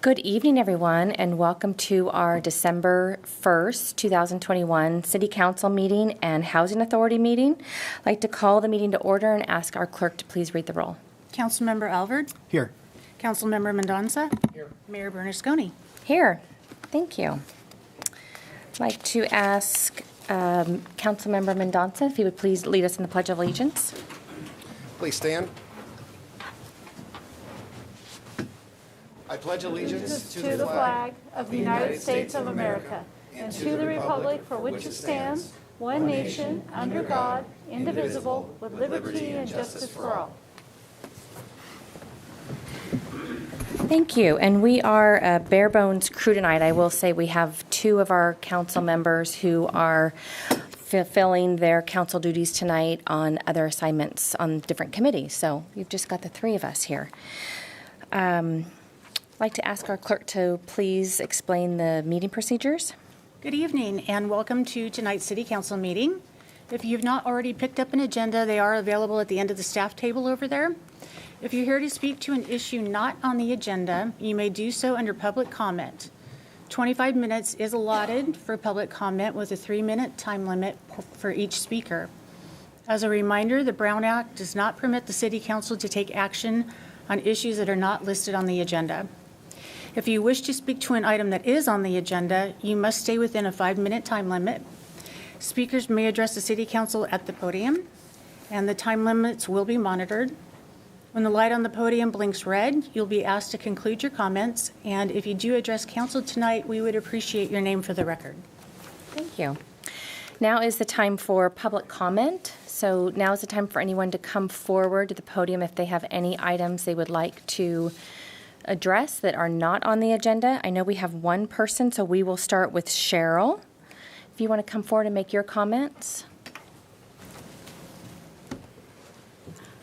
Good evening, everyone, and welcome to our December 1st, 2021 City Council meeting and Housing Authority meeting. I'd like to call the meeting to order and ask our clerk to please read the roll. Councilmember Alvord? Here. Councilmember Mendonça? Here. Mayor Bernasconi? Here. Thank you. I'd like to ask Councilmember Mendonça if he would please lead us in the Pledge of Allegiance. Please stand. I pledge allegiance to the flag of the United States of America and to the republic for which it stands, one nation, under God, indivisible, with liberty and justice for all. Thank you. And we are a bare bones crew tonight. I will say we have two of our council members who are fulfilling their council duties tonight on other assignments on different committees. So you've just got the three of us here. I'd like to ask our clerk to please explain the meeting procedures. Good evening and welcome to tonight's City Council meeting. If you've not already picked up an agenda, they are available at the end of the staff table over there. If you're here to speak to an issue not on the agenda, you may do so under public comment. 25 minutes is allotted for public comment with a 3-minute time limit for each speaker. As a reminder, the Brown Act does not permit the City Council to take action on issues that are not listed on the agenda. If you wish to speak to an item that is on the agenda, you must stay within a 5-minute time limit. Speakers may address the City Council at the podium, and the time limits will be monitored. When the light on the podium blinks red, you'll be asked to conclude your comments, and if you do address council tonight, we would appreciate your name for the record. Thank you. Now is the time for public comment. So now is the time for anyone to come forward to the podium if they have any items they would like to address that are not on the agenda. I know we have one person, so we will start with Cheryl. If you want to come forward and make your comments.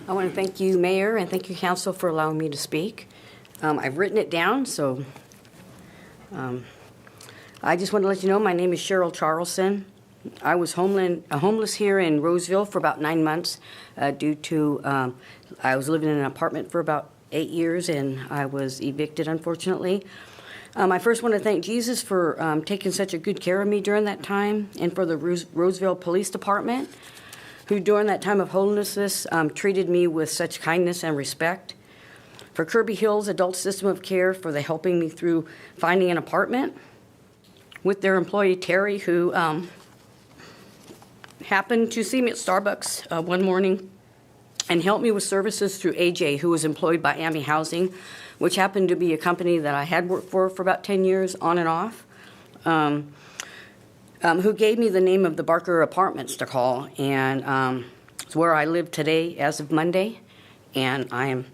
I want to thank you, Mayor, and thank you, Council, for allowing me to speak. I've written it down, so I just want to let you know my name is Cheryl Charlson. I was homeless here in Roseville for about 9 months due to I was living in an apartment for about 8 years, and I was evicted, unfortunately. I first want to thank Jesus for taking such a good care of me during that time, and for the Roseville Police Department, who during that time of homelessness treated me with such kindness and respect. For Kirby Hills Adult System of Care for the helping me through finding an apartment. With their employee, Terry, who happened to see me at Starbucks one morning and helped me with services through AJ, who was employed by AMI Housing, which happened to be a company that I had worked for about 10 years on and off, who gave me the name of the Barker Apartments to call, and it's where I live today as of Monday, and I am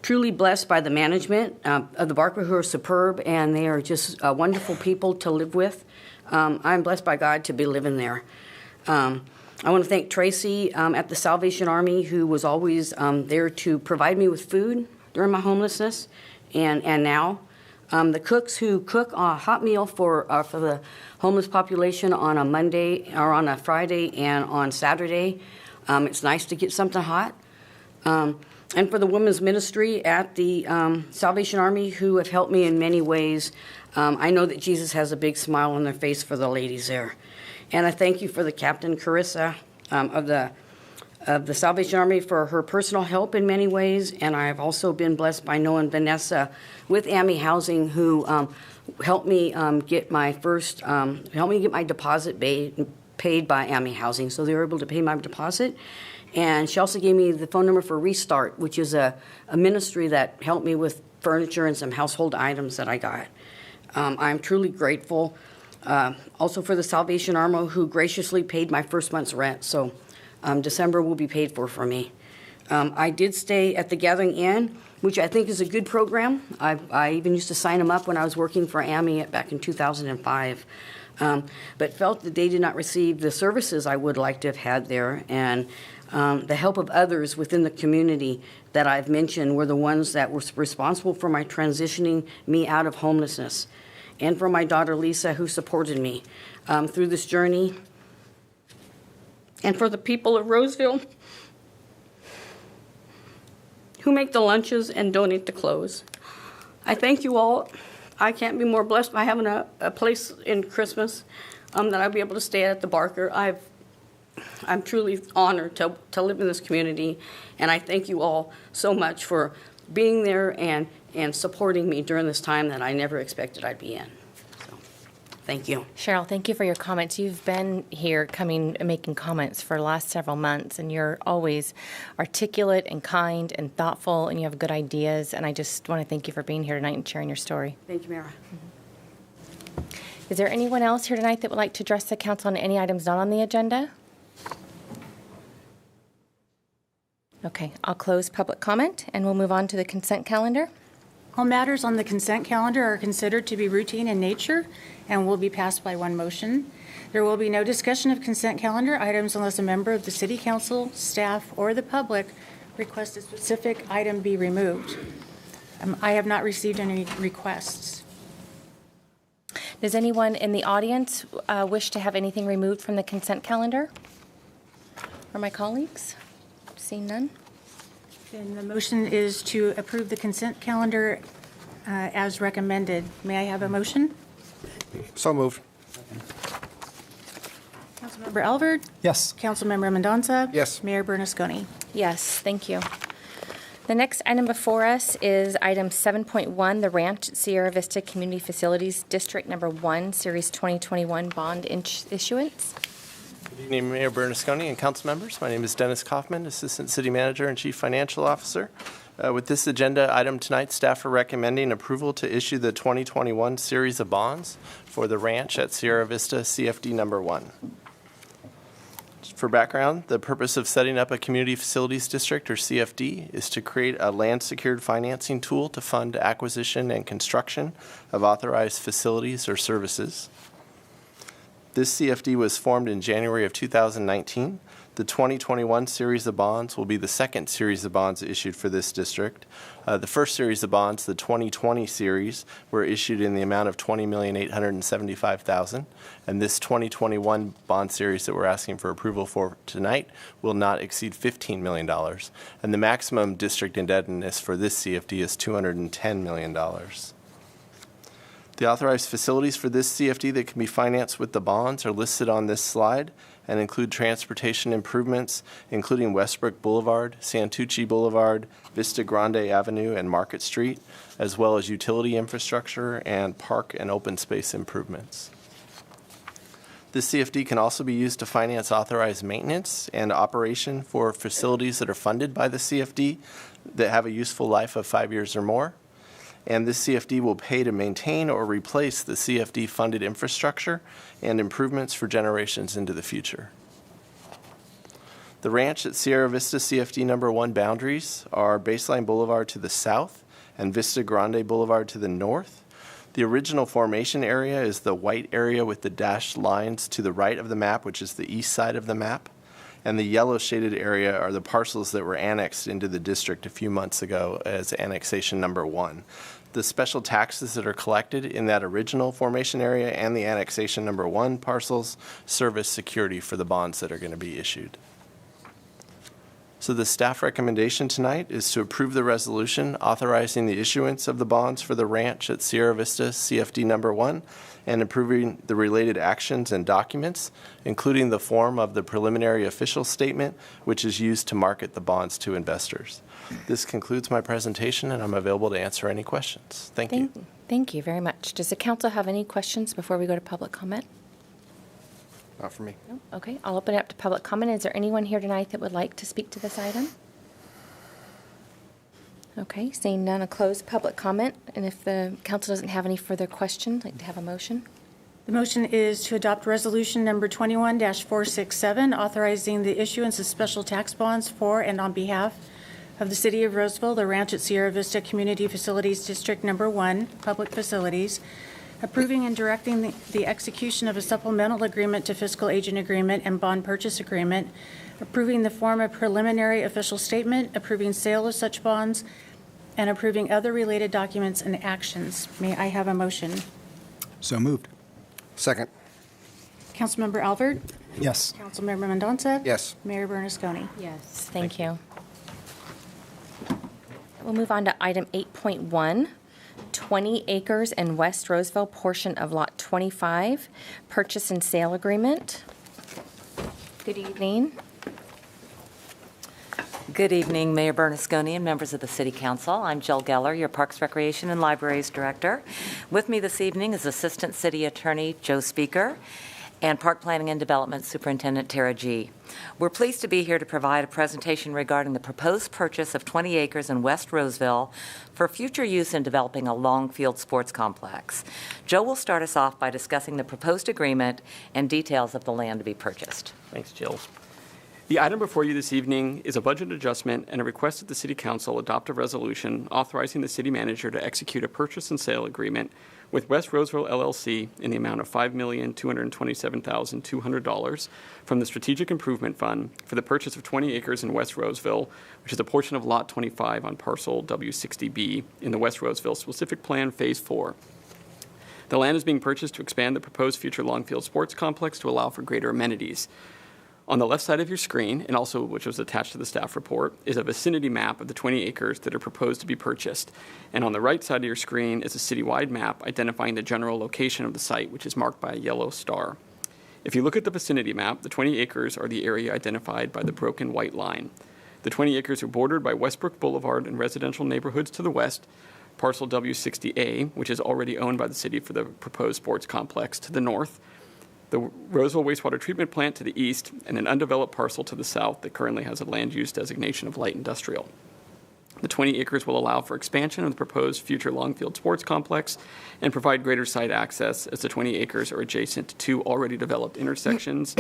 truly blessed by the management of the Barker, who are superb, and they are just wonderful people to live with. I'm blessed by God to be living there. I want to thank Tracy at the Salvation Army, who was always there to provide me with food during my homelessness, and now. The cooks who cook a hot meal for the homeless population on a Monday or on a Friday and on Saturday. It's nice to get something hot. And for the women's ministry at the Salvation Army, who have helped me in many ways. I know that Jesus has a big smile on their face for the ladies there. And I thank you for the Captain Carissa of the Salvation Army for her personal help in many ways, and I have also been blessed by knowing Vanessa with AMI Housing, who helped me get my deposit paid by AMI Housing, so they were able to pay my deposit. And she also gave me the phone number for Restart, which is a ministry that helped me with furniture and some household items that I got. I'm truly grateful. Also for the Salvation Army, who graciously paid my first month's rent, so December will be paid for me. I did stay at the Gathering Inn, which I think is a good program. I even used to sign them up when I was working for AMI back in 2005, but felt that they did not receive the services I would like to have had there, and the help of others within the community that I've mentioned were the ones that were responsible for my transitioning me out of homelessness, and for my daughter Lisa, who supported me through this journey. And for the people of Roseville, who make the lunches and donate the clothes. I thank you all. I can't be more blessed by having a place in Christmas that I'll be able to stay at the Barker. I'm truly honored to live in this community, and I thank you all so much for being there and supporting me during this time that I never expected I'd be in. So, thank you. Cheryl, thank you for your comments. You've been here coming and making comments for the last several months, and you're always articulate and kind and thoughtful, and you have good ideas, and I just want to thank you for being here tonight and sharing your story. Thank you, Mara. Is there anyone else here tonight that would like to address the council on any items not on the agenda? Okay, I'll close public comment, and we'll move on to the consent calendar. All matters on the consent calendar are considered to be routine in nature and will be passed by one motion. There will be no discussion of consent calendar items unless a member of the City Council, staff, or the public requests a specific item be removed. I have not received any requests. Does anyone in the audience wish to have anything removed from the consent calendar? Or my colleagues? Seeing none? Then the motion is to approve the consent calendar as recommended. May I have a motion? So moved. Councilmember Alvord? Yes. Councilmember Mendonça? Yes. Mayor Bernasconi? Yes, thank you. The next item before us is item 7.1, the Ranch at Sierra Vista Community Facilities District Number 1, Series 2021 Bond Issuance. Good evening, Mayor Bernasconi and council members. My name is Dennis Kaufman, Assistant City Manager and Chief Financial Officer. With this agenda item tonight, staff are recommending approval to issue the 2021 series of bonds for the Ranch at Sierra Vista CFD Number 1. For background, the purpose of setting up a Community Facilities District, or CFD, is to create a land-secured financing tool to fund acquisition and construction of authorized facilities or services. This CFD was formed in January of 2019. The 2021 series of bonds will be the second series of bonds issued for this district. The first series of bonds, the 2020 series, were issued in the amount of $20,875,000, and this 2021 bond series that we're asking for approval for tonight will not exceed $15 million, and the maximum district indebtedness for this CFD is $210 million. The authorized facilities for this CFD that can be financed with the bonds are listed on this slide and include transportation improvements, including Westbrook Boulevard, Santucci Boulevard, Vista Grande Avenue, and Market Street, as well as utility infrastructure and park and open space improvements. This CFD can also be used to finance authorized maintenance and operation for facilities that are funded by the CFD that have a useful life of 5 years or more. And this CFD will pay to maintain or replace the CFD-funded infrastructure and improvements for generations into the future. The Ranch at Sierra Vista CFD Number 1 boundaries are Baseline Boulevard to the south and Vista Grande Boulevard to the north. The original formation area is the white area with the dashed lines to the right of the map, which is the east side of the map. And the yellow shaded area are the parcels that were annexed into the district a few months ago as annexation number 1. The special taxes that are collected in that original formation area and the annexation number 1 parcels serve as security for the bonds that are going to be issued. So the staff recommendation tonight is to approve the resolution authorizing the issuance of the bonds for the Ranch at Sierra Vista CFD Number 1 and approving the related actions and documents, including the form of the preliminary official statement, which is used to market the bonds to investors. This concludes my presentation, and I'm available to answer any questions. Thank you. Thank you very much. Does the council have any questions before we go to public comment? Not for me. No? Okay, I'll open it up to public comment. Is there anyone here tonight that would like to speak to this item? Okay, seeing none, I'll close public comment. And if the council doesn't have any further questions, I'd like to have a motion. The motion is to adopt resolution number 21-467, authorizing the issuance of special tax bonds for and on behalf of the City of Roseville, the Ranch at Sierra Vista Community Facilities District Number 1, Public Facilities, approving and directing the execution of a supplemental agreement to fiscal agent agreement and bond purchase agreement, approving the form of preliminary official statement, approving sale of such bonds, and approving other related documents and actions. May I have a motion? So moved. Second. Councilmember Alvord? Yes. Councilmember Mendonça? Yes. Mayor Bernasconi? Yes. Thank you. We'll move on to item 8.1. 20 acres in West Roseville portion of Lot 25, purchase and sale agreement. Good evening. Good evening, Mayor Bernasconi and members of the City Council. I'm Jill Geller, your Parks, Recreation, and Libraries Director. With me this evening is Assistant City Attorney Joe Speaker and Park Planning and Development Superintendent Tara G. We're pleased to be here to provide a presentation regarding the proposed purchase of 20 acres in West Roseville for future use in developing a long-field sports complex. Joe will start us off by discussing the proposed agreement and details of the land to be purchased. Thanks, Jill. The item before you this evening is a budget adjustment and a request that the City Council adopt a resolution authorizing the City Manager to execute a purchase and sale agreement with West Roseville LLC in the amount of $5,227,200 from the Strategic Improvement Fund for the purchase of 20 acres in West Roseville, which is a portion of Lot 25 on parcel W60B in the West Roseville Specific Plan Phase 4. The land is being purchased to expand the proposed future Longfield Sports Complex to allow for greater amenities. On the left side of your screen, and also which was attached to the staff report, is a vicinity map of the 20 acres that are proposed to be purchased. And on the right side of your screen is a citywide map identifying the general location of the site, which is marked by a yellow star. If you look at the vicinity map, the 20 acres are the area identified by the broken white line. The 20 acres are bordered by Westbrook Boulevard and residential neighborhoods to the west, parcel W60A, which is already owned by the city for the proposed sports complex, to the north, the Roseville wastewater treatment plant to the east, and an undeveloped parcel to the south that currently has a land use designation of light industrial. The 20 acres will allow for expansion of the proposed future Longfield Sports Complex and provide greater site access, as the 20 acres are adjacent to 2 already developed intersections,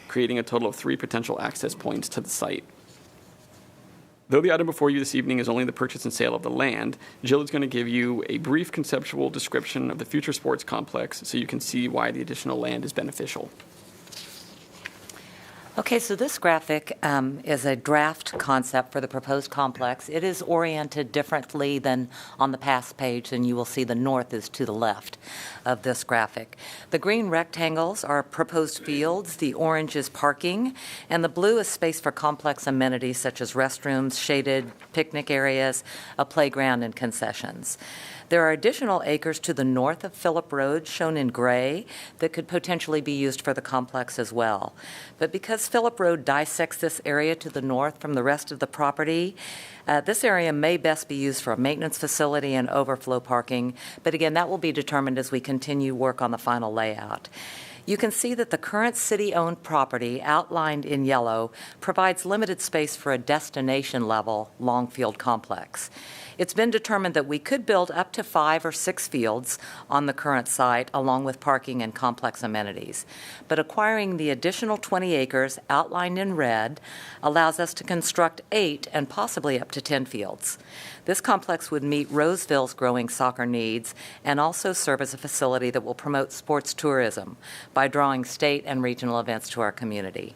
creating a total of 3 potential access points to the site. Though the item before you this evening is only the purchase and sale of the land, Jill is going to give you a brief conceptual description of the future sports complex so you can see why the additional land is beneficial. Okay, so this graphic is a draft concept for the proposed complex. It is oriented differently than on the past page, and you will see the north is to the left of this graphic. The green rectangles are proposed fields, the orange is parking, and the blue is space for complex amenities such as restrooms, shaded picnic areas, a playground, and concessions. There are additional acres to the north of Phillip Road, shown in gray, that could potentially be used for the complex as well. But because Phillip Road dissects this area to the north from the rest of the property, this area may best be used for a maintenance facility and overflow parking. But again, that will be determined as we continue work on the final layout. You can see that the current city-owned property, outlined in yellow, provides limited space for a destination-level Longfield complex. It's been determined that we could build up to 5 or 6 fields on the current site, along with parking and complex amenities. But acquiring the additional 20 acres outlined in red allows us to construct 8 and possibly up to 10 fields. This complex would meet Roseville's growing soccer needs and also serve as a facility that will promote sports tourism by drawing state and regional events to our community.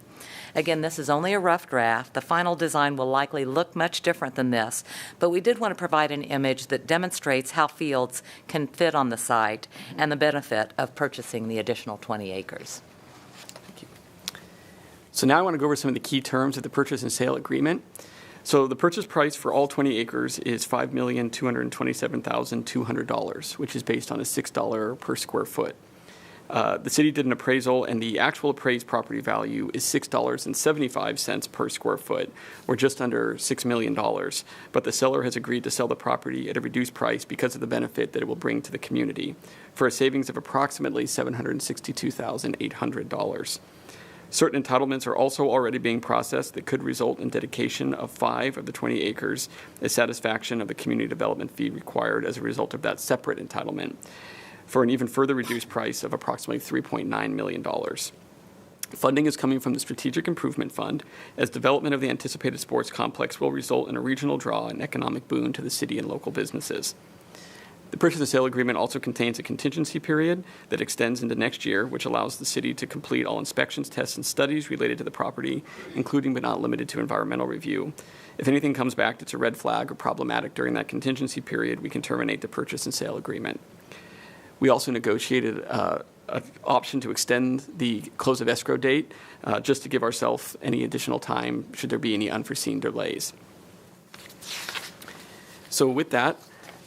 Again, this is only a rough draft. The final design will likely look much different than this, but we did want to provide an image that demonstrates how fields can fit on the site and the benefit of purchasing the additional 20 acres. Thank you. So now I want to go over some of the key terms of the purchase and sale agreement. So the purchase price for all 20 acres is $5,227,200, which is based on a $6 per square foot. The city did an appraisal, and the actual appraised property value is $6.75 per square foot, or just under $6 million. But the seller has agreed to sell the property at a reduced price because of the benefit that it will bring to the community, for a savings of approximately $762,800. Certain entitlements are also already being processed that could result in dedication of 5 of the 20 acres as satisfaction of the community development fee required as a result of that separate entitlement, for an even further reduced price of approximately $3.9 million. Funding is coming from the Strategic Improvement Fund, as development of the anticipated sports complex will result in a regional draw and economic boon to the city and local businesses. The purchase and sale agreement also contains a contingency period that extends into next year, which allows the city to complete all inspections, tests, and studies related to the property, including but not limited to environmental review. If anything comes back that's a red flag or problematic during that contingency period, we can terminate the purchase and sale agreement. We also negotiated an option to extend the close of escrow date just to give ourselves any additional time should there be any unforeseen delays. So with that,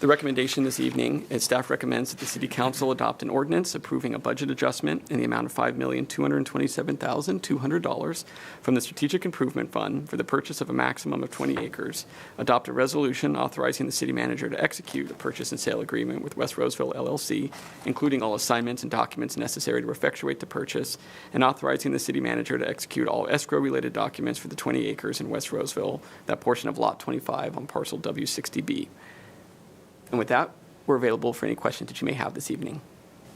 The recommendation this evening is staff recommends that the City Council adopt an ordinance approving a budget adjustment in the amount of $5,227,200 from the Strategic Improvement Fund for the purchase of a maximum of 20 acres, adopt a resolution authorizing the city manager to execute a purchase and sale agreement with West Roseville LLC, including all assignments and documents necessary to effectuate the purchase, and authorizing the city manager to execute all escrow-related documents for the 20 acres in West Roseville, that portion of Lot 25 on parcel W60B. And with that, we're available for any questions that you may have this evening.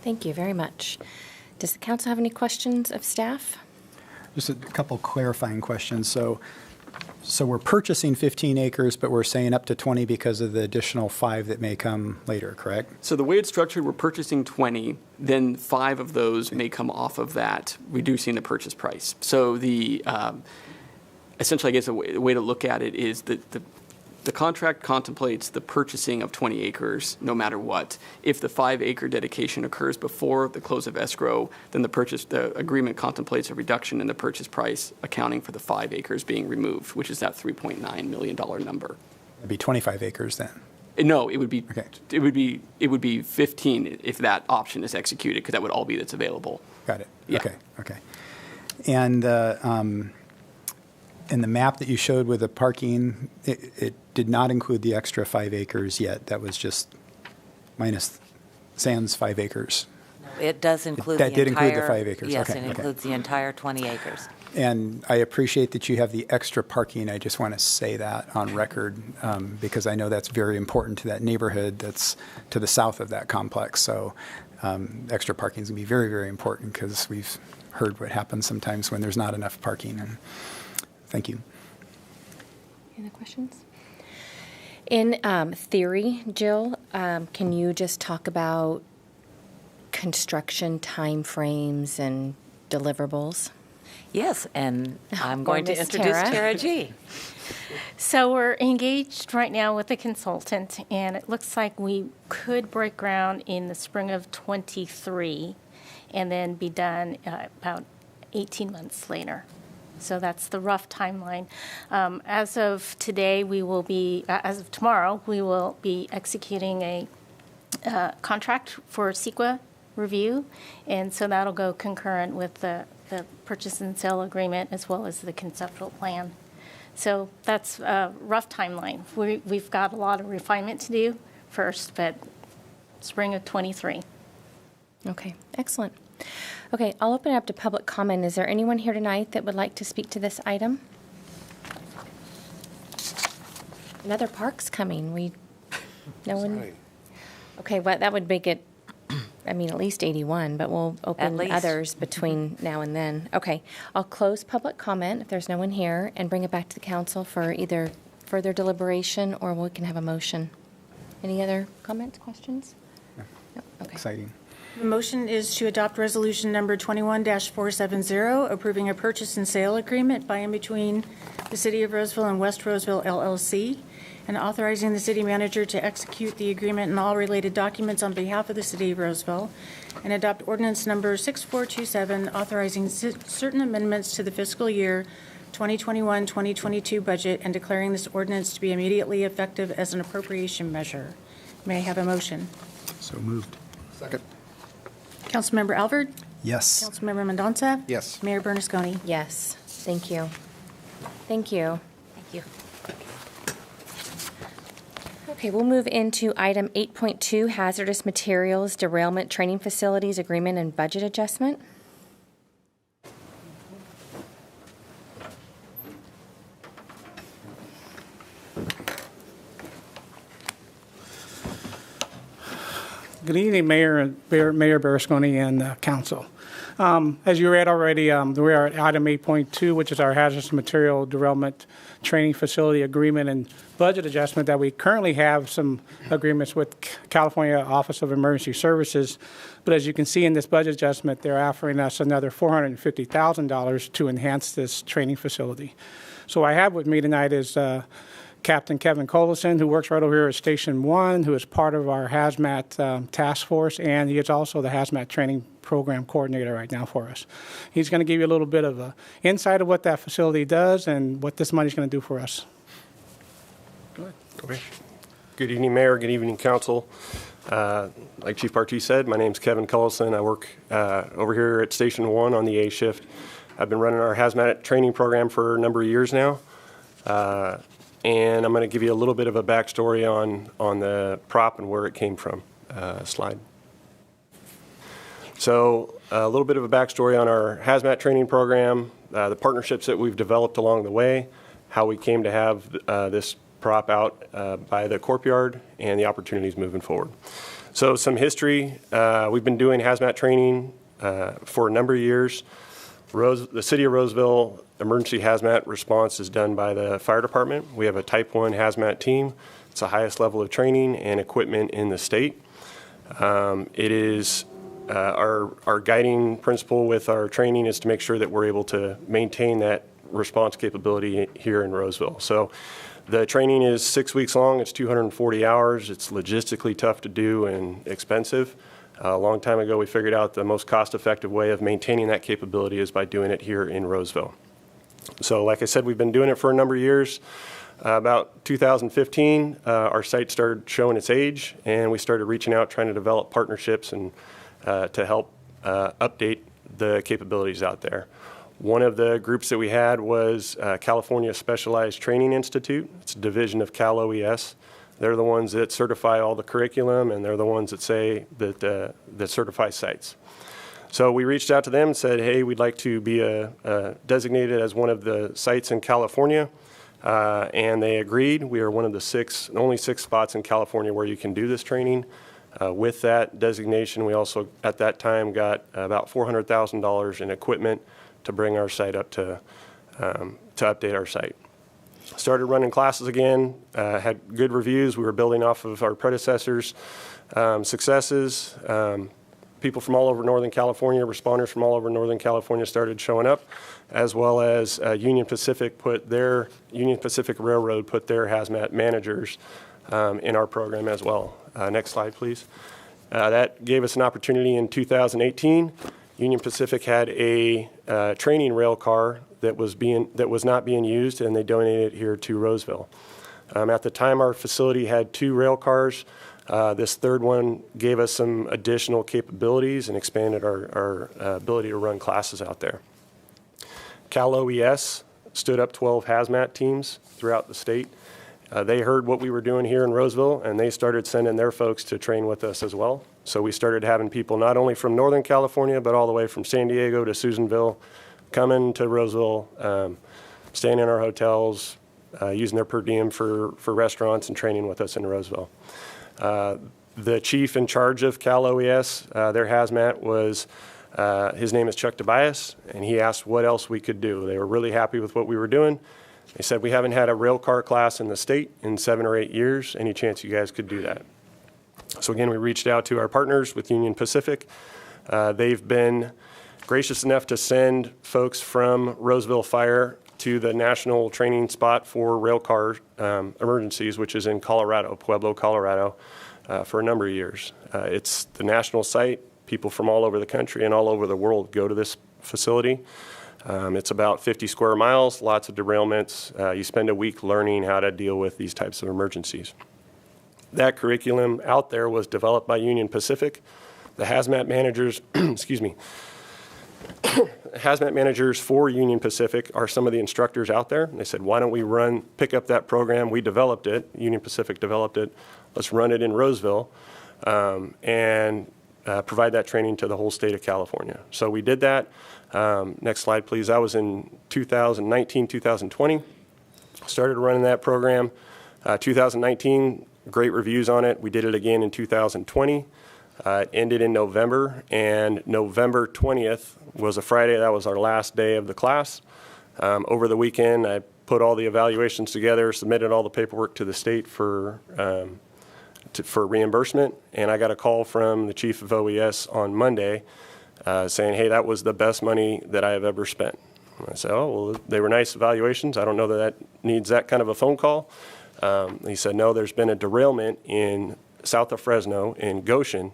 Thank you very much. Does the council have any questions of staff? Just a couple clarifying questions. So we're purchasing 15 acres, but we're saying up to 20 because of the additional 5 that may come later, correct? So the way it's structured, we're purchasing 20, then 5 of those may come off of that, reducing the purchase price. So the essentially, I guess, a way to look at it is that the contract contemplates the purchasing of 20 acres no matter what. If the 5-acre dedication occurs before the close of escrow, then the agreement contemplates a reduction in the purchase price, accounting for the 5 acres being removed, which is that $3.9 million number. It'd be 25 acres then. No, it would be Okay. it would be 15 if that option is executed, because that would all be that's available. Got it. Yeah. Okay. And in the map that you showed with the parking, it did not include the extra 5 acres yet. That was just minus sans 5 acres. It does include That the did entire... include the 5 acres. Yes, Okay, it okay. includes the entire 20 acres. And I appreciate that you have the extra parking. I just want to say that on record because I know that's very important to that neighborhood that's to the south of that complex. So extra parking is going to be very, very important because we've heard what happens sometimes when there's not enough parking. And thank you. Any other questions? In theory, Jill, can you just talk about construction timeframes and deliverables? Yes, and I'm Or going to Miss introduce Tara. Tara G. So we're engaged right now with a consultant, and it looks like we could break ground in the spring of '23 and then be done about 18 months later. So that's the rough timeline. As of today, as of tomorrow, we will be executing a contract for CEQA review, and so that'll go concurrent with the purchase and sale agreement as well as the conceptual plan. So that's a rough timeline. We've got a lot of refinement to do first, but spring of '23. Okay, excellent. Okay, I'll open it up to public comment. Is there anyone here tonight that would like to speak to this item? Another park's coming. No one? Right. Okay, well, that would make it, at least 81, but we'll open least. others between now and then. Okay, I'll close public comment if there's no one here and bring it back to the council for either further deliberation or we can have a motion. Any other comments, questions? No. Okay. Exciting. The motion is to adopt resolution number 21-470, approving a purchase and sale agreement by and between the City of Roseville and West Roseville LLC, and authorizing the city manager to execute the agreement and all related documents on behalf of the City of Roseville, and adopt ordinance number 6427, authorizing certain amendments to the fiscal year 2021-2022 budget and declaring this ordinance to be immediately effective as an appropriation measure. May I have a motion? So moved. Second. Councilmember Alvord? Yes. Councilmember Mendonça? Yes. Mayor Bernasconi? Yes, thank you. Thank you. Thank you. Okay, we'll move into item 8.2, hazardous materials, derailment training facilities, agreement and budget adjustment. Good evening, Mayor Berlusconi and Council. As you read already, we are at item 8.2, which is our hazardous material derailment training facility agreement and budget adjustment that we currently have some agreements with California Office of Emergency Services. But as you can see in this budget adjustment, they're offering us another $450,000 to enhance this training facility. So what I have with me tonight is Captain Kevin Colison, who works right over here at Station 1, who is part of our hazmat task force, and he is also the hazmat training program coordinator right now for us. He's going to give you a little bit of an insight of what that facility does and what this money is going to do for us. Go ahead. Okay. Good evening, Mayor. Good evening, Council. Like Chief Partee said, my name's Kevin Cullison. I work over here at Station 1 on the A shift. I've been running our hazmat training program for a number of years now. And I'm going to give you a little bit of a backstory on the prop and where it came from. Slide. So a little bit of a backstory on our hazmat training program, the partnerships that we've developed along the way, how we came to have this prop out by the Corp Yard, and the opportunities moving forward. So some history. We've been doing hazmat training for a number of years. The City of Roseville emergency hazmat response is done by the fire department. We have a Type 1 hazmat team. It's the highest level of training and equipment in the state. It is our guiding principle with our training is to make sure that we're able to maintain that response capability here in Roseville. So the training is 6 weeks long. It's 240 hours. It's logistically tough to do and expensive. A long time ago, we figured out the most cost-effective way of maintaining that capability is by doing it here in Roseville. So like I said, we've been doing it for a number of years. About 2015, our site started showing its age, and we started reaching out, trying to develop partnerships and to help update the capabilities out there. One of the groups that we had was California Specialized Training Institute. It's a division of Cal OES. They're the ones that certify all the curriculum, and they're the ones that say that certify sites. So we reached out to them and said, hey, we'd like to be designated as one of the sites in California, and they agreed. We are one of the only six spots in California where you can do this training. With that designation, we also at that time got about $400,000 in equipment to bring our site up to update our site. Started running classes again, had good reviews. We were building off of our predecessors' successes. People from all over Northern California, responders from all over Northern California started showing up, as well as Union Pacific Railroad put their hazmat managers in our program as well. Next slide, please. That gave us an opportunity in 2018. Union Pacific had a training rail car that was not being used, and they donated it here to Roseville. At the time, our facility had 2 rail cars. This third one gave us some additional capabilities and expanded our ability to run classes out there. Cal OES stood up 12 hazmat teams throughout the state. They heard what we were doing here in Roseville, and they started sending their folks to train with us as well. So we started having people not only from Northern California, but all the way from San Diego to Susanville, coming to Roseville, staying in our hotels, using their per diem for restaurants and training with us in Roseville. The chief in charge of Cal OES, their hazmat was, his name is Chuck Tobias, and he asked what else we could do. They were really happy with what we were doing. They said, we haven't had a rail car class in the state in 7 or 8 years. Any chance you guys could do that? So again, we reached out to our partners with Union Pacific. They've been gracious enough to send folks from Roseville Fire to the national training spot for rail car emergencies, which is in Colorado, Pueblo, Colorado, for a number of years. It's the national site. People from all over the country and all over the world go to this facility. It's about 50 square miles, lots of derailments. You spend a week learning how to deal with these types of emergencies. That curriculum out there was developed by Union Pacific. The hazmat managers, excuse me, hazmat managers for Union Pacific are some of the instructors out there. They said, why don't we pick up that program? We developed it. Union Pacific developed it. Let's run it in Roseville and provide that training to the whole state of California. So we did that. Next slide, please. That was in 2019, 2020. Started running that program. 2019, great reviews on it. We did it again in 2020. It ended in November, and November 20th was a Friday. That was our last day of the class. Over the weekend, I put all the evaluations together, submitted all the paperwork to the state for reimbursement, and I got a call from the chief of OES on Monday saying, hey, that was the best money that I have ever spent. And I said, oh, well, they were nice evaluations. I don't know that needs that kind of a phone call. He said, no, there's been a derailment in south of Fresno in Goshen.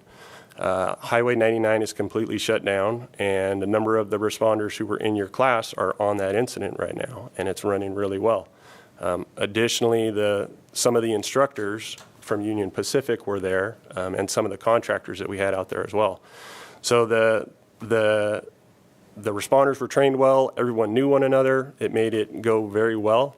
Highway 99 is completely shut down, and a number of the responders who were in your class are on that incident right now, and it's running really well. Additionally, some of the instructors from Union Pacific were there, and some of the contractors that we had out there as well. So the responders were trained well. Everyone knew one another. It made it go very well.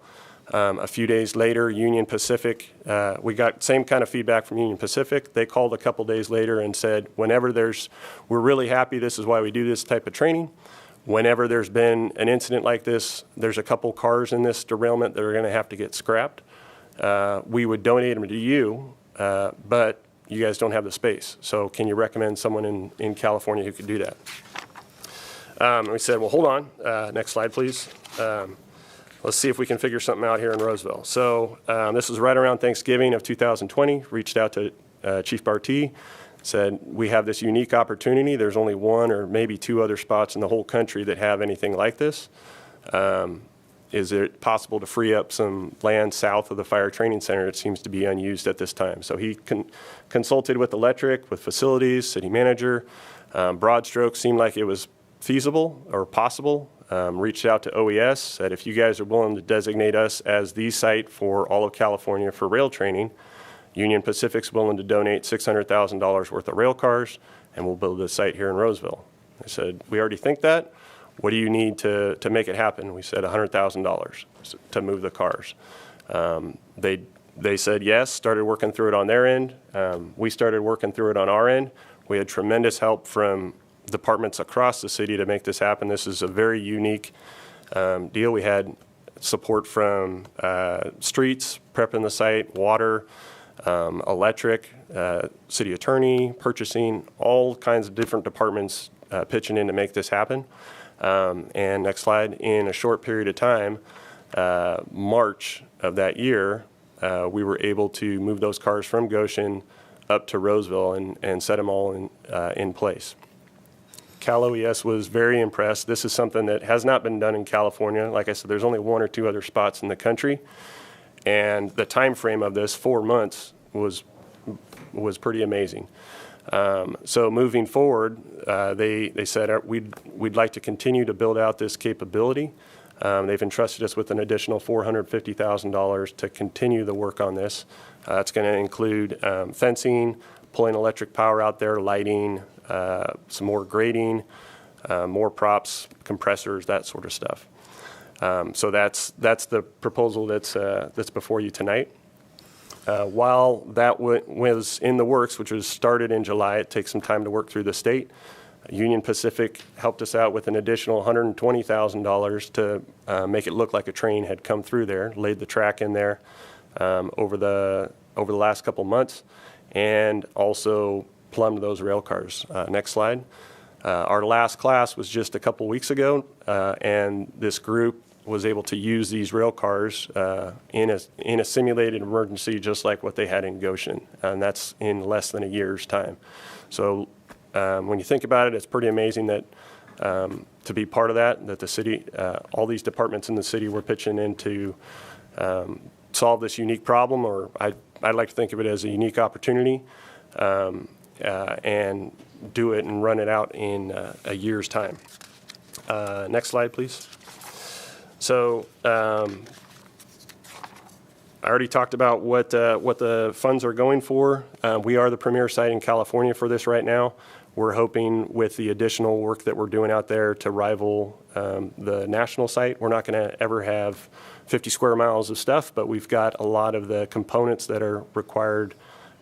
A few days later, Union Pacific, we got same kind of feedback from Union Pacific. They called a couple days later and said, we're really happy, this is why we do this type of training. Whenever there's been an incident like this, there's a couple cars in this derailment that are going to have to get scrapped. We would donate them to you, but you guys don't have the space. So can you recommend someone in California who could do that? We said, well, hold on. Next slide, please. Let's see if we can figure something out here in Roseville. So this was right around Thanksgiving of 2020. Reached out to Chief Bartee, said, we have this unique opportunity. There's only one or maybe two other spots in the whole country that have anything like this. Is it possible to free up some land south of the fire training center? It seems to be unused at this time. So he consulted with electric, with facilities, city manager. Broad strokes seemed like it was feasible or possible. Reached out to OES, said if you guys are willing to designate us as the site for all of California for rail training, Union Pacific's willing to donate $600,000 worth of rail cars, and we'll build a site here in Roseville. I said, we already think that. What do you need to make it happen? We said $100,000 to move the cars. They said yes, started working through it on their end. We started working through it on our end. We had tremendous help from departments across the city to make this happen. This is a very unique deal. We had support from streets, prepping the site, water, electric, city attorney, purchasing, all kinds of different departments pitching in to make this happen. And next slide, in a short period of time, March of that year, we were able to move those cars from Goshen up to Roseville and set them all in place. Cal OES was very impressed. This is something that has not been done in California. Like I said, there's only one or two other spots in the country. And the time frame of this, 4 months, was pretty amazing. So moving forward, they said we'd like to continue to build out this capability. They've entrusted us with an additional $450,000 to continue the work on this. It's going to include fencing, pulling electric power out there, lighting, some more grading, more props, compressors, that sort of stuff. So that's the proposal that's before you tonight. While that was in the works, which was started in July, it takes some time to work through the state. Union Pacific helped us out with an additional $120,000 to make it look like a train had come through there, laid the track in there over the last couple months, and also plumbed those rail cars. Next slide. Our last class was just a couple weeks ago, and this group was able to use these rail cars in a simulated emergency just like what they had in Goshen, and that's in less than a year's time. So when you think about it, it's pretty amazing that to be part of that the city, all these departments in the city were pitching in to solve this unique problem, or I'd like to think of it as a unique opportunity, and do it and run it out in a year's time. Next slide, please. So I already talked about what the funds are going for. We are the premier site in California for this right now. We're hoping with the additional work that we're doing out there to rival the national site. We're not going to ever have 50 square miles of stuff, but we've got a lot of the components that are required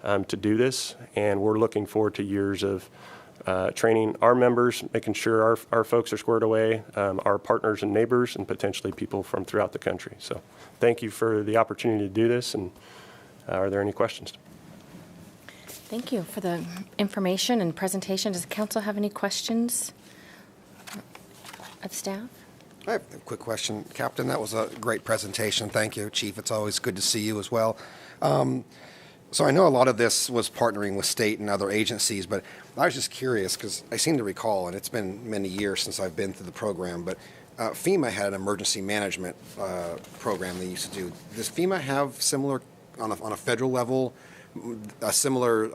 to do this, and we're looking forward to years of training our members, making sure our folks are squared away, our partners and neighbors, and potentially people from throughout the country. So thank you for the opportunity to do this, and are there any questions? Thank you for the information and presentation. Does the council have any questions of staff? I have a quick question. Captain, that was a great presentation. Thank you, Chief. It's always good to see you as well. So I know a lot of this was partnering with state and other agencies, but I was just curious because I seem to recall, and it's been many years since I've been through the program, but FEMA had an emergency management program they used to do. Does FEMA have similar, on a federal level, a similar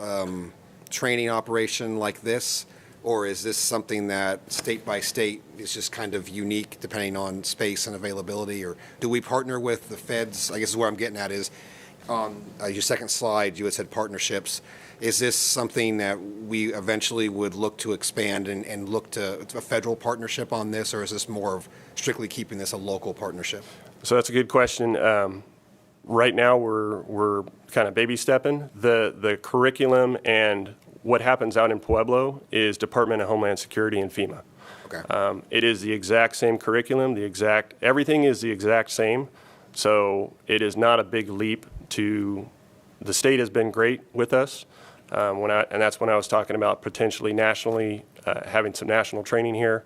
training operation like this? Or is this something that state by state is just kind of unique depending on space and availability? Or do we partner with the feds? I guess is where I'm getting at is, on your second slide, you had said partnerships. Is this something that we eventually would look to expand and look to a federal partnership on this, or is this more of strictly keeping this a local partnership? So that's a good question. Right now, we're kind of baby stepping. The curriculum and what happens out in Pueblo is Department of Homeland Security and FEMA. Okay. It is the exact same curriculum, everything is the exact same. So it is not a big leap to, the state has been great with us. And that's when I was talking about potentially nationally, having some national training here.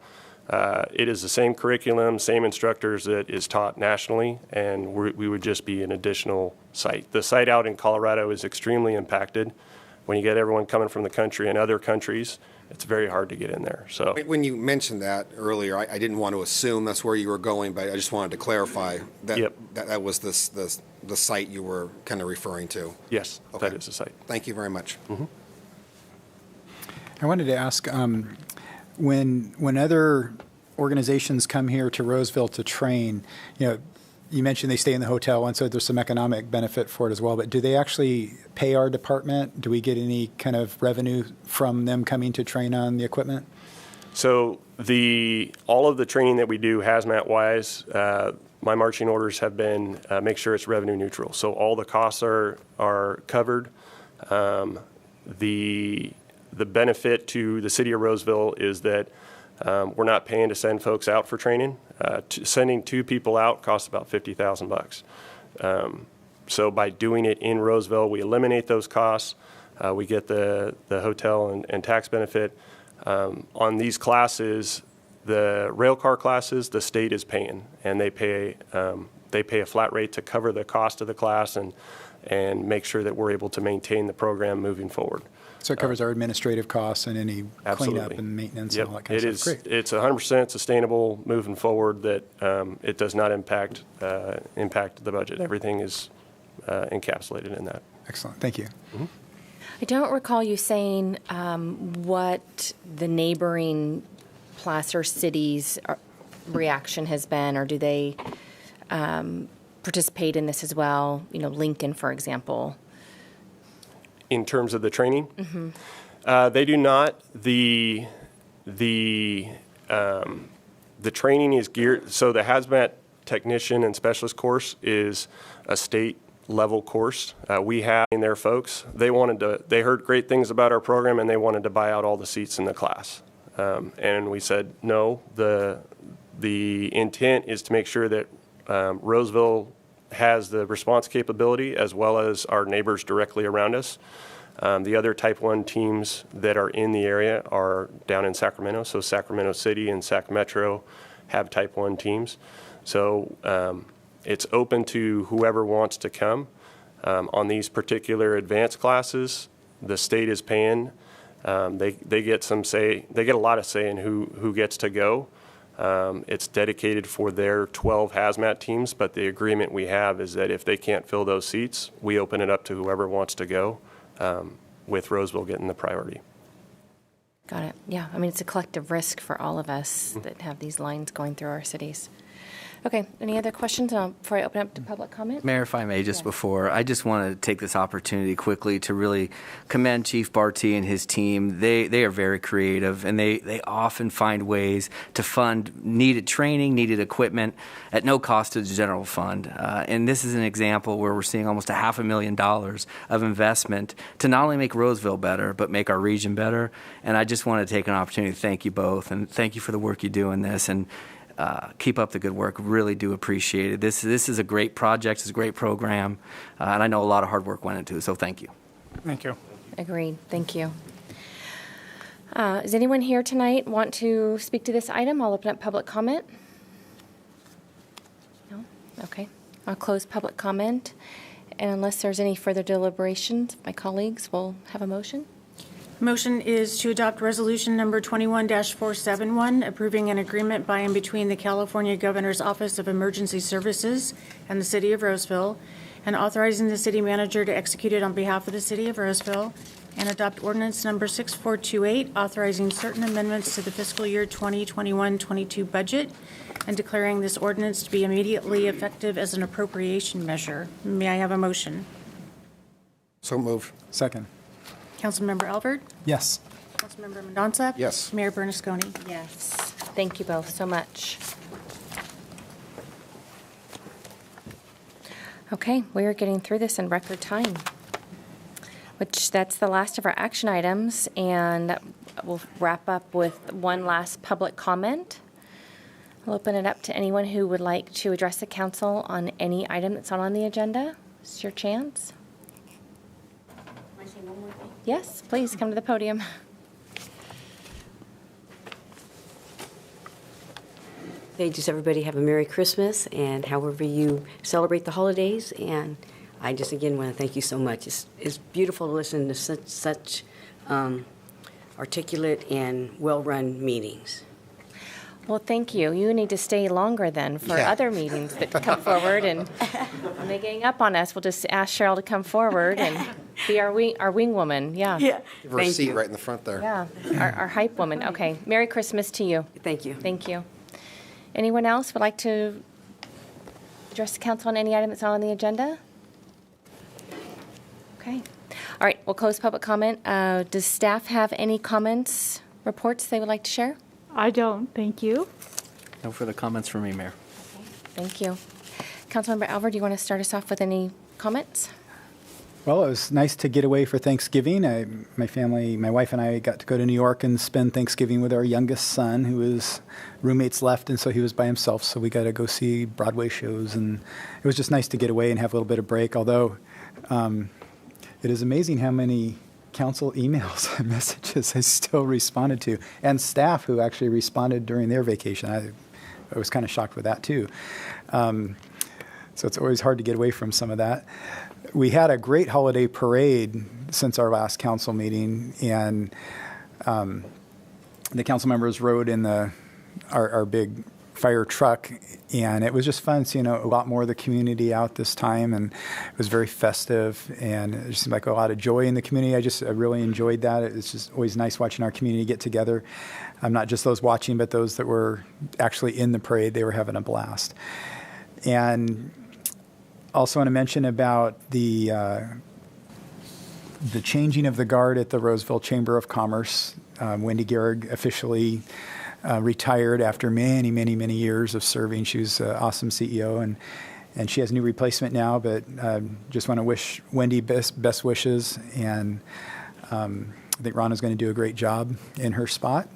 It is the same curriculum, same instructors that is taught nationally, and we would just be an additional site. The site out in Colorado is extremely impacted. When you get everyone coming from the country and other countries, it's very hard to get in there. So When you mentioned that earlier, I didn't want to assume that's where you were going, but I just wanted to clarify that Yep. that was the site you were kind of referring to. yes, Okay. that is the site. Thank you very much. I wanted to ask, when other organizations come here to Roseville to train, you mentioned they stay in the hotel, and so there's some economic benefit for it as well, but do they actually pay our department? Do we get any kind of revenue from them coming to train on the equipment? So all of the training that we do hazmat-wise, my marching orders have been make sure it's revenue neutral. So all the costs are covered. The benefit to the city of Roseville is that we're not paying to send folks out for training. Sending 2 people out costs about $50,000. So by doing it in Roseville, we eliminate those costs. We get the hotel and tax benefit. On these classes, the rail car classes, the state is paying, and they pay a flat rate to cover the cost of the class and make sure that we're able to maintain the program moving forward. So it covers our administrative costs and any Absolutely. cleanup and maintenance Yep. and all that kind of stuff. Great. It's 100% sustainable moving forward, that it does not impact the budget. Everything is encapsulated in that. Excellent. Thank you. I don't recall you saying what the neighboring Placer cities' reaction has been, or do they participate in this as well? Lincoln, for example. In terms of the training, they do not. The training is geared. So the hazmat technician and specialist course is a state level course. We have in their folks. They heard great things about our program, and they wanted to buy out all the seats in the class. And we said no. The intent is to make sure that Roseville has the response capability, as well as our neighbors directly around us. The other Type 1 teams that are in the area are down in Sacramento. So Sacramento City and Sac Metro have Type 1 teams. So it's open to whoever wants to come. On these particular advanced classes, the state is paying. They get some say. They get a lot of say in who gets to go. It's dedicated for their 12 hazmat teams, but the agreement we have is that if they can't fill those seats, we open it up to whoever wants to go, with Roseville getting the priority. Got it. Yeah. I mean, it's a collective risk for all of us that have these lines going through our cities. Okay. Any other questions before I open up to public comment? Mayor, if I may, Yes. I just want to take this opportunity quickly to really commend Chief Barty and his team. They are very creative, and they often find ways to fund needed training, needed equipment at no cost to the general fund. And this is an example where we're seeing almost $500,000 of investment to not only make Roseville better, but make our region better. And I just want to take an opportunity to thank you both, and thank you for the work you do in this. And keep up the good work. Really do appreciate it. This is a great project. It's a great program. And I know a lot of hard work went into it, so thank you. Thank you. Agreed. Thank you. Does anyone here tonight want to speak to this item? I'll open up public comment. No? Okay. I'll close public comment. And unless there's any further deliberations, my colleagues will have a motion. Motion is to adopt resolution number 21-471, approving an agreement by and between the California Governor's Office of Emergency Services and the City of Roseville, and authorizing the city manager to execute it on behalf of the City of Roseville, and adopt ordinance number 6428, authorizing certain amendments to the fiscal year 2021-22 budget, and declaring this ordinance to be immediately effective as an appropriation measure. May I have a motion? So moved. Second. Councilmember Albert? Yes. Councilmember Mendoza? Yes. Mayor Bernasconi? Yes. Thank you both so much. Okay, we are getting through this in record time, which that's the last of our action items, and we'll wrap up with one last public comment. I'll open it up to anyone who would like to address the council on any item that's not on the agenda. It's your chance. Yes, please come to the podium. Hey, just everybody have a Merry Christmas, and however you celebrate the holidays. And I just again want to thank you so much. It's beautiful to listen to such articulate and well-run meetings. Well, thank you. You need to stay longer then for other meetings that come forward, and when they gang up on us, we'll just ask Cheryl to come forward and be our wing woman. Yeah. Yeah. Give her a seat right in the front there. Yeah. Our hype woman. Okay. Merry Christmas to you. Thank you. Thank you. Anyone else would like to address the council on any item that's not on the agenda? Okay. All right. We'll close public comment. Does staff have any comments, reports they would like to share? I don't, thank you. No further comments from me, Mayor. Thank you. Councilmember Alver, do you want to start us off with any comments? Well, it was nice to get away for Thanksgiving. My family, my wife and I got to go to New York and spend Thanksgiving with our youngest son, who his roommates left, and so he was by himself, so we got to go see Broadway shows, and it was just nice to get away and have a little bit of break, although it is amazing how many council emails and messages I still responded to, and staff who actually responded during their vacation. I was kind of shocked with that, too. So it's always hard to get away from some of that. We had a great holiday parade since our last council meeting, and the council members rode in our big fire truck, and it was just fun seeing a lot more of the community out this time, and it was very festive, and it just seemed like a lot of joy in the community. I really enjoyed that. It's just always nice watching our community get together. Not just those watching, but those that were actually in the parade. They were having a blast. And also want to mention about the changing of the guard at the Roseville Chamber of Commerce. Wendy Gehrig officially retired after many, many, many years of serving. She was an awesome CEO, and she has a new replacement now, but just want to wish Wendy best wishes, and I think Rana's going to do a great job in her spot.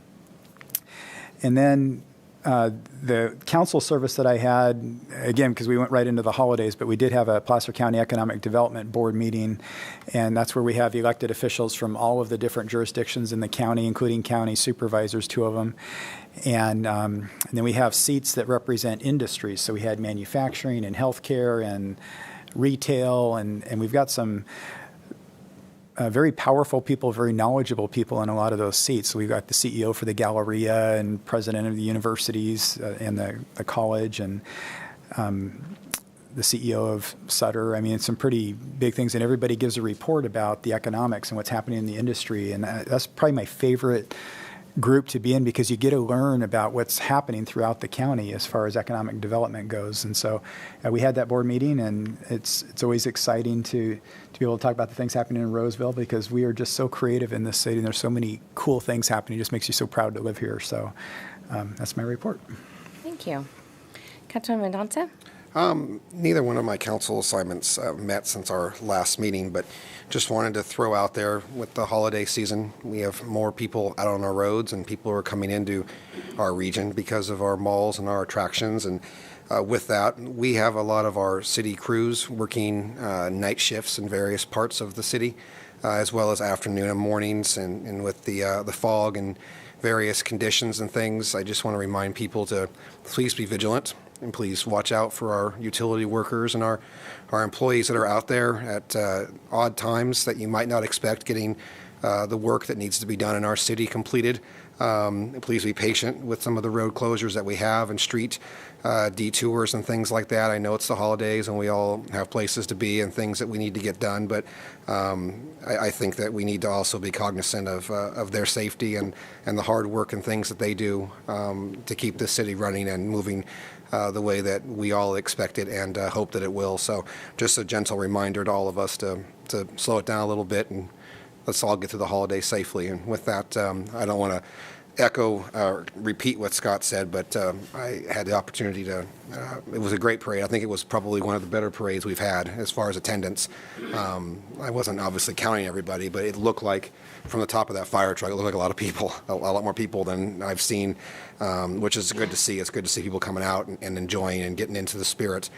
And then the council service that I had, again, because we went right into the holidays, but we did have a Placer County Economic Development Board meeting, and that's where we have elected officials from all of the different jurisdictions in the county, including county supervisors, 2 of them. And then we have seats that represent industries. So we had manufacturing and healthcare and retail, and we've got some very powerful people, very knowledgeable people in a lot of those seats. So we've got the CEO for the Galleria and president of the universities and the college, and the CEO of Sutter. I mean, it's some pretty big things, and everybody gives a report about the economics and what's happening in the industry. And that's probably my favorite group to be in, because you get to learn about what's happening throughout the county as far as economic development goes. And so we had that board meeting, and it's always exciting to be able to talk about the things happening in Roseville, because we are just so creative in this city, and there's so many cool things happening. It just makes you so proud to live here. So that's my report. Thank you. Councilman Mendoza? Neither one of my council assignments met since our last meeting, but just wanted to throw out there, with the holiday season, we have more people out on our roads, and people are coming into our region because of our malls and our attractions. And with that, we have a lot of our city crews working night shifts in various parts of the city, as well as afternoon and mornings. And with the fog and various conditions and things, I just want to remind people to please be vigilant. And please watch out for our utility workers and our employees that are out there at odd times that you might not expect, getting the work that needs to be done in our city completed. Please be patient with some of the road closures that we have, and street detours and things like that. I know it's the holidays and we all have places to be and things that we need to get done, but I think that we need to also be cognizant of their safety and the hard work and things that they do to keep the city running and moving the way that we all expect it and hope that it will. So just a gentle reminder to all of us to slow it down a little bit, and let's all get through the holiday safely. And with that, I don't want to echo or repeat what Scott said, but I had the opportunity to, it was a great parade. I think it was probably one of the better parades we've had as far as attendance. I wasn't obviously counting everybody, but it looked like from the top of that fire truck, it looked like a lot of people, a lot more people than I've seen, which is good to see. It's good to see people coming out and enjoying and getting into the spirit.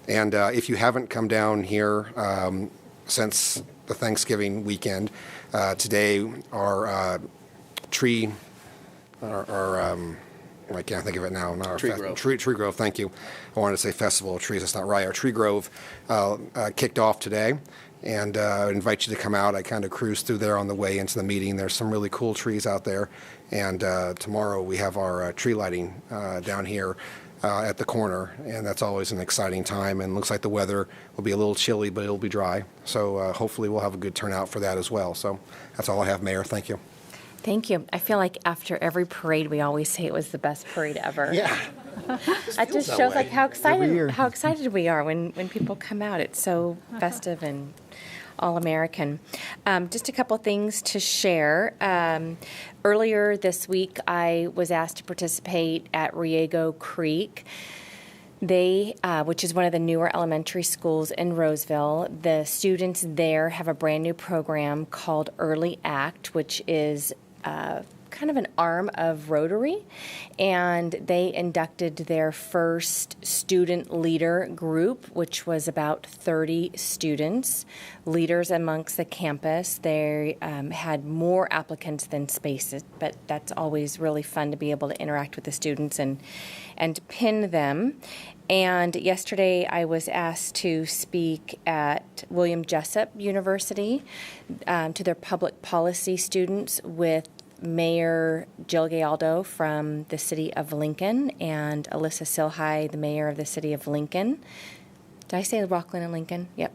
And if you haven't come down here since the Thanksgiving weekend, today our tree, I can't think of it now. Tree Grove. Tree Grove, thank you. I wanted to say Festival of Trees, that's not right. Our Tree Grove kicked off today, and I invite you to come out. I kind of cruised through there on the way into the meeting. There's some really cool trees out there, and tomorrow we have our tree lighting down here at the corner, and that's always an exciting time, and looks like the weather will be a little chilly, but it'll be dry. So hopefully we'll have a good turnout for that as well. So that's all I have, Mayor. Thank you. Thank you. I feel like after every parade, we always say it was the best parade ever. Yeah. That just shows like how excited we are when people come out. It's so festive and all-American. Just a couple things to share. Earlier this week, I was asked to participate at Riego Creek. They, which is one of the newer elementary schools in Roseville, the students there have a brand new program called Early Act, which is kind of an arm of Rotary, and they inducted their first student leader group, which was about 30 students, leaders amongst the campus. They had more applicants than spaces, but that's always really fun to be able to interact with the students and pin them. And yesterday I was asked to speak at William Jessup University to their public policy students with Mayor Jill Galdo from the city of Lincoln and Alyssa Silhai, the mayor of the city of Lincoln. Did I say Rockland and Lincoln? Yep.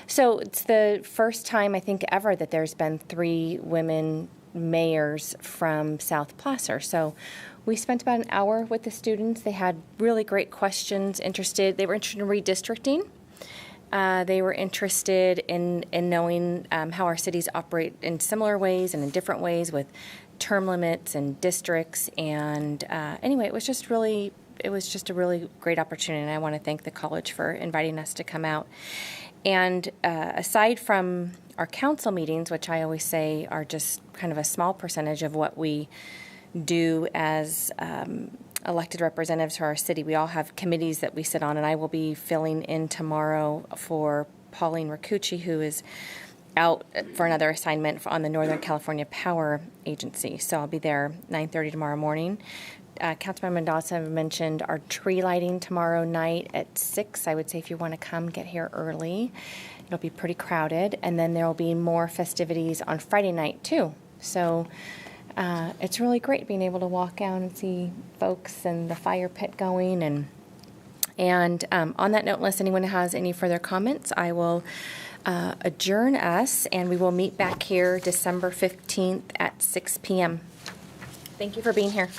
So it's the first time I think ever that there's been 3 women mayors from South Placer. So we spent about an hour with the students. They had really great questions. They were interested in redistricting. They were interested in knowing how our cities operate in similar ways and in different ways with term limits and districts. And anyway, it was just a really great opportunity, and I want to thank the college for inviting us to come out. And aside from our council meetings, which I always say are just kind of a small percentage of what we do as elected representatives for our city, we all have committees that we sit on, and I will be filling in tomorrow for Pauline Rakucci, who is out for another assignment on the Northern California Power Agency. So I'll be there 9:30 tomorrow morning. Councilmember Mendoza mentioned our tree lighting tomorrow night at 6. I would say if you want to come, get here early. It'll be pretty crowded. And then there will be more festivities on Friday night, too. So it's really great being able to walk out and see folks and the fire pit going. And on that note, unless anyone has any further comments, I will adjourn us, and we will meet back here December 15th at 6 p.m. Thank you for being here.